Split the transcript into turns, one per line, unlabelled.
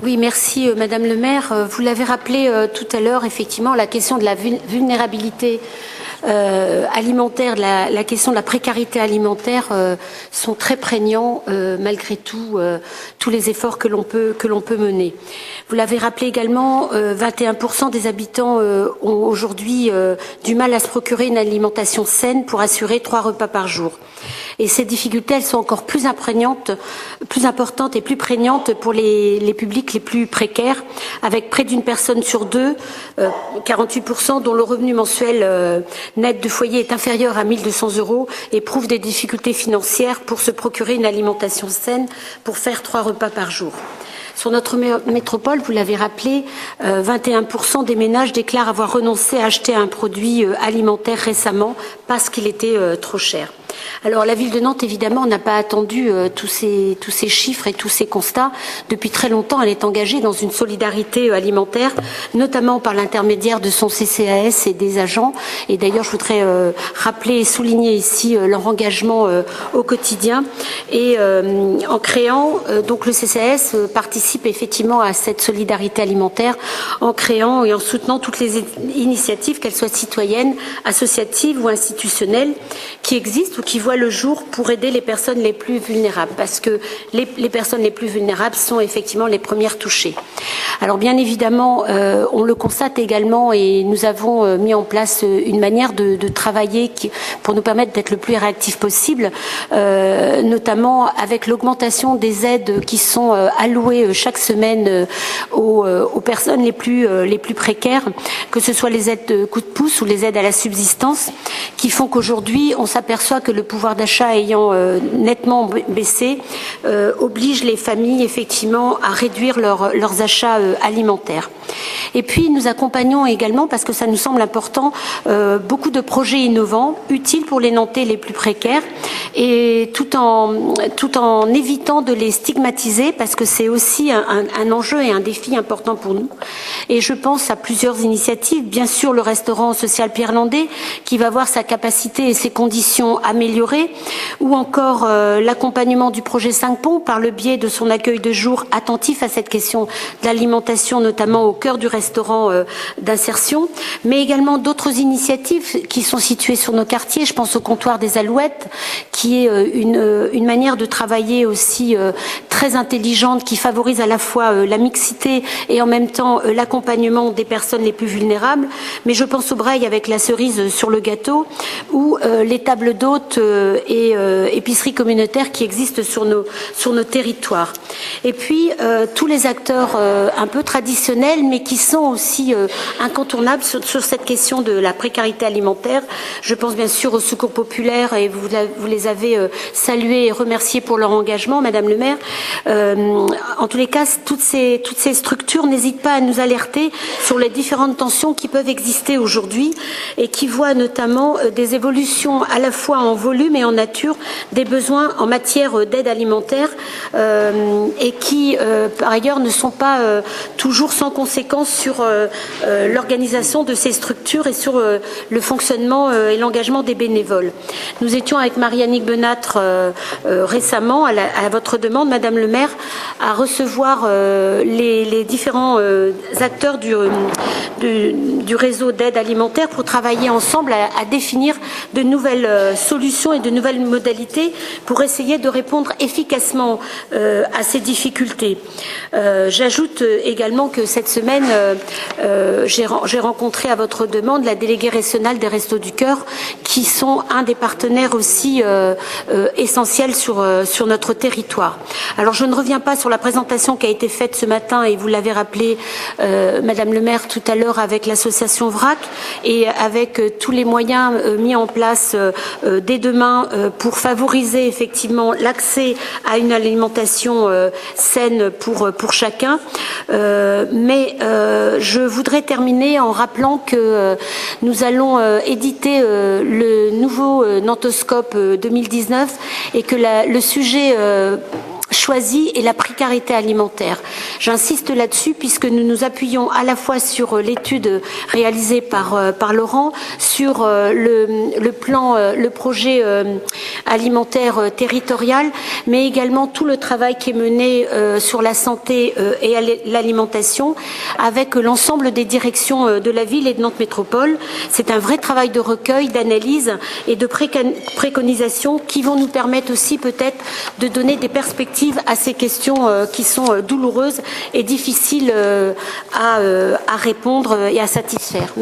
Oui, merci Madame le maire. Vous l'avez rappelé tout à l'heure, effectivement, la question de la vulnérabilité alimentaire, la question de la précarité alimentaire sont très prégnants malgré tout tous les efforts que l'on peut mener. Vous l'avez rappelé également, 21% des habitants ont aujourd'hui du mal à se procurer une alimentation saine pour assurer 3 repas par jour. Et ces difficultés, elles sont encore plus importantes et plus prégnantes pour les publics les plus précaires, avec près d'une personne sur deux, 48%, dont le revenu mensuel net de foyer est inférieur à 1 200 € et éprouvent des difficultés financières pour se procurer une alimentation saine pour faire 3 repas par jour. Sur notre métropole, vous l'avez rappelé, 21% des ménages déclarent avoir renoncé à acheter un produit alimentaire récemment parce qu'il était trop cher. Alors la ville de Nantes, évidemment, n'a pas attendu tous ces chiffres et tous ces constats. Depuis très longtemps, elle est engagée dans une solidarité alimentaire, notamment par l'intermédiaire de son CCAS et des agents. Et d'ailleurs, je voudrais rappeler et souligner ici leur engagement au quotidien. Et en créant, donc le CCAS participe effectivement à cette solidarité alimentaire en créant et en soutenant toutes les initiatives, qu'elles soient citoyennes, associatives ou institutionnelles, qui existent ou qui voient le jour pour aider les personnes les plus vulnérables, parce que les personnes les plus vulnérables sont effectivement les premières touchées. Alors bien évidemment, on le constate également et nous avons mis en place une manière de travailler pour nous permettre d'être le plus réactif possible, notamment avec l'augmentation des aides qui sont allouées chaque semaine aux personnes les plus précaires, que ce soit les aides de coup de pouce ou les aides à la subsistance, qui font qu'aujourd'hui on s'aperçoit que le pouvoir d'achat ayant nettement baissé oblige les familles effectivement à réduire leurs achats alimentaires. Et puis nous accompagnons également, parce que ça nous semble important, beaucoup de projets innovants, utiles pour les Nantais les plus précaires, et tout en évitant de les stigmatiser, parce que c'est aussi un enjeu et un défi important pour nous. Et je pense à plusieurs initiatives, bien sûr le restaurant social Pierre Landais, qui va voir sa capacité et ses conditions améliorées, ou encore l'accompagnement du projet 5 ponts par le biais de son accueil de jour attentif à cette question de l'alimentation, notamment au cœur du restaurant d'insertion, mais également d'autres initiatives qui sont situées sur nos quartiers. Je pense au comptoir des Alouettes, qui est une manière de travailler aussi très intelligente, qui favorise à la fois la mixité et en même temps l'accompagnement des personnes les plus vulnérables. Mais je pense au Braille avec la cerise sur le gâteau, ou les tables d'hôtes et épiceries communautaires qui existent sur nos territoires. Et puis tous les acteurs un peu traditionnels, mais qui sont aussi incontournables sur cette question de la précarité alimentaire. Je pense bien sûr au Secours populaire, et vous les avez salués et remerciés pour leur engagement, Madame le maire. En tous les cas, toutes ces structures n'hésitent pas à nous alerter sur les différentes tensions qui peuvent exister aujourd'hui et qui voient notamment des évolutions à la fois en volume et en nature des besoins en matière d'aide alimentaire et qui, par ailleurs, ne sont pas toujours sans conséquence sur l'organisation de ces structures et sur le fonctionnement et l'engagement des bénévoles. Nous étions avec Marie-Annick Benâtre récemment, à votre demande, Madame le maire, à recevoir les différents acteurs du réseau d'aide alimentaire pour travailler ensemble à définir de nouvelles solutions et de nouvelles modalités pour essayer de répondre efficacement à ces difficultés. J'ajoute également que cette semaine, j'ai rencontré à votre demande la déléguée régionale des Restos du Cœur, qui sont un des partenaires aussi essentiels sur notre territoire. Alors je ne reviens pas sur la présentation qui a été faite ce matin, et vous l'avez rappelé, Madame le maire, tout à l'heure, avec l'association VRAC et avec tous les moyens mis en place dès demain pour favoriser effectivement l'accès à une alimentation saine pour chacun. Mais je voudrais terminer en rappelant que nous allons éditer le nouveau Nantoscope 2019 et que le sujet choisi est la précarité alimentaire. J'insiste là-dessus puisque nous nous appuyons à la fois sur l'étude réalisée par Laurent, sur le projet alimentaire territorial, mais également tout le travail qui est mené sur la santé et l'alimentation avec l'ensemble des directions de la ville et de Nantes Métropole. C'est un vrai travail de recueil, d'analyse et de préconisation qui vont nous permettre aussi peut-être de donner des perspectives à ces questions qui sont douloureuses et difficiles à répondre et à satisfaire.